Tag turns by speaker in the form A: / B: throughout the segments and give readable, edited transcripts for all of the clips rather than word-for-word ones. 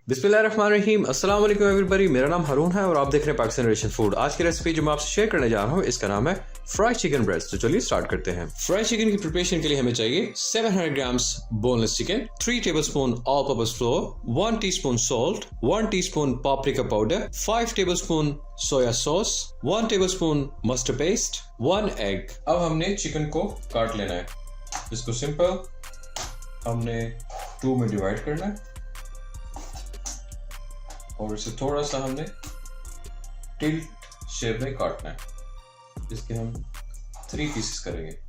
A: बिस्मिल्लाहिर्रहमानिर्रहीम, अस्सलाम वालेकुम एवरीबॉडी। मेरा नाम हारून है और आप देख रहे हैं पाकिस्तान रेशन फूड। आज की रेसिपी जो मैं आपसे शेयर करने जा रहा हूँ इसका नाम है फ्राइड चिकन ब्रेस्ट। तो चलिए स्टार्ट करते हैं। फ्राइड चिकन की प्रिपरेशन के लिए हमें चाहिए 700 grams boneless chicken, 3 tablespoon all purpose flour, 1 teaspoon salt, 1 teaspoon paprika powder, 5 tablespoon soya sauce, 1 tablespoon mustard paste, 1 egg. अब हमने चिकन को काट लेना है। इसको सिंपल हमने 2 में डिवाइड करना है और इसे थोड़ा सा हमने टिल्ट शेप में काटना है। इसके हम 3 पीसेस करेंगे।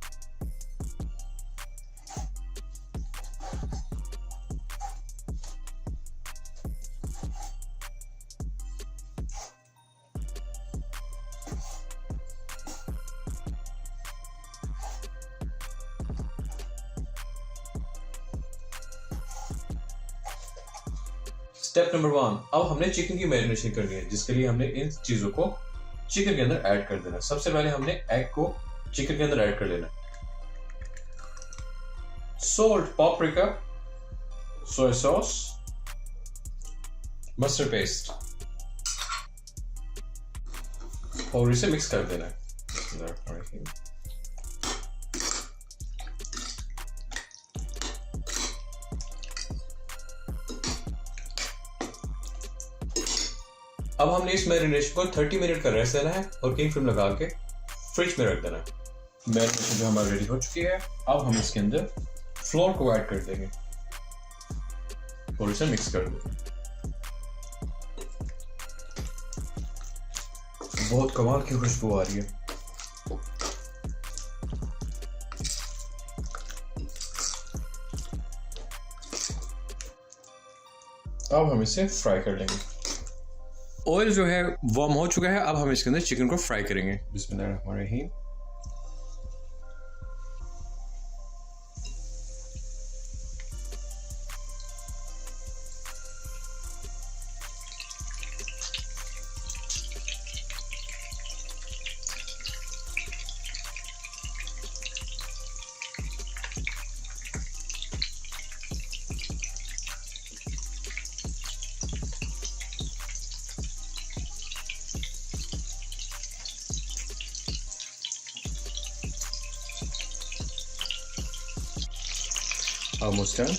A: स्टेप नंबर 1, अब हमने चिकन की मैरिनेशन करनी है, जिसके लिए हमने इन चीजों को चिकन के अंदर ऐड कर देना। सबसे पहले हमने एग को चिकन के अंदर ऐड कर लेना। Salt, paprika, soya sauce, mustard paste और इसे मिक्स कर देना है। अब हमने इस मैरिनेशन को 30 मिनट का रेस्ट देना है और किंग फिल्म लगा के फ्रिज में रख देना है। मैरिनेशन जो हमारी रेडी हो चुकी है, अब हम इसके अंदर फ्लोर को ऐड कर देंगे और इसे मिक्स कर देंगे। बहुत कमाल की खुशबू आ रही है। अब हम इसे फ्राई कर लेंगे। ऑयल जो है वार्म हो चुका है। अब हम इसके अंदर चिकन को फ्राई करेंगे। बिस्मिल्लाहिर्रहमानिर्रहीम। Almost done.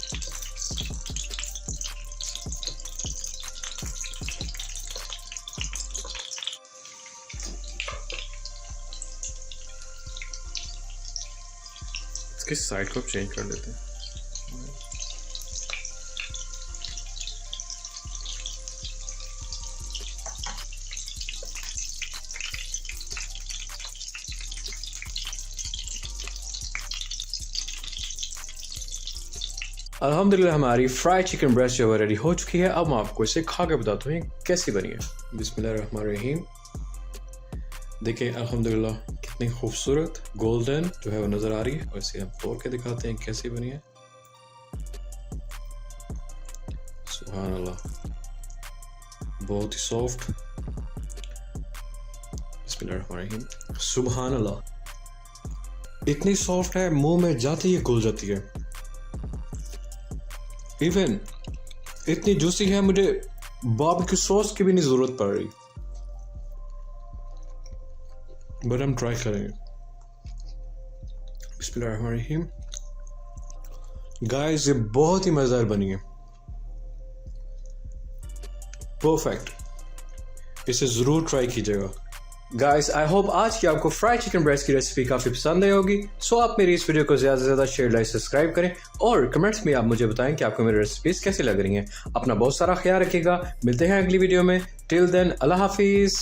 A: इसके साइड को चेंज कर देते हैं। अल्हम्दुलिल्लाह हमारी फ्राइड चिकन ब्रेस्ट जो है रेडी हो चुकी है। अब मैं आपको इसे खा के बताता हूँ कैसी बनी है। बिस्मिल्लाहिर्रहमानिर्रहीम। देखिए अल्हम्दुलिल्लाह कितनी खूबसूरत गोल्डन जो है वो नज़र आ रही है। और इसे हम तोड़ के दिखाते हैं कैसी बनी है। सुभान अल्लाह, बहुत ही सॉफ्ट। बिस्मिल्लाहिर्रहमानिर्रहीम। सुभान अल्लाह, इतनी सॉफ्ट है, मुंह में जाते ही घुल जाती है। इवन इतनी जूसी है, मुझे बारबेक्यू सॉस की भी नहीं जरूरत पड़ रही। बट हम ट्राई करेंगे। बिस्मिल्लाहिर्रहमानिर्रहीम। गाइस, ये बहुत ही मजेदार बनी है, परफेक्ट। इसे जरूर ट्राई कीजिएगा। गाइस, आई होप आज की आपको फ्राइड चिकन ब्रेस्ट की रेसिपी काफ़ी पसंद आई होगी। सो आप मेरी इस वीडियो को ज़्यादा से ज़्यादा शेयर, लाइक, सब्सक्राइब करें और कमेंट्स में आप मुझे बताएं कि आपको मेरी रेसिपीज़ कैसी लग रही हैं। अपना बहुत सारा ख्याल रखिएगा। मिलते हैं अगली वीडियो में। टिल देन, अल्लाह हाफिज़।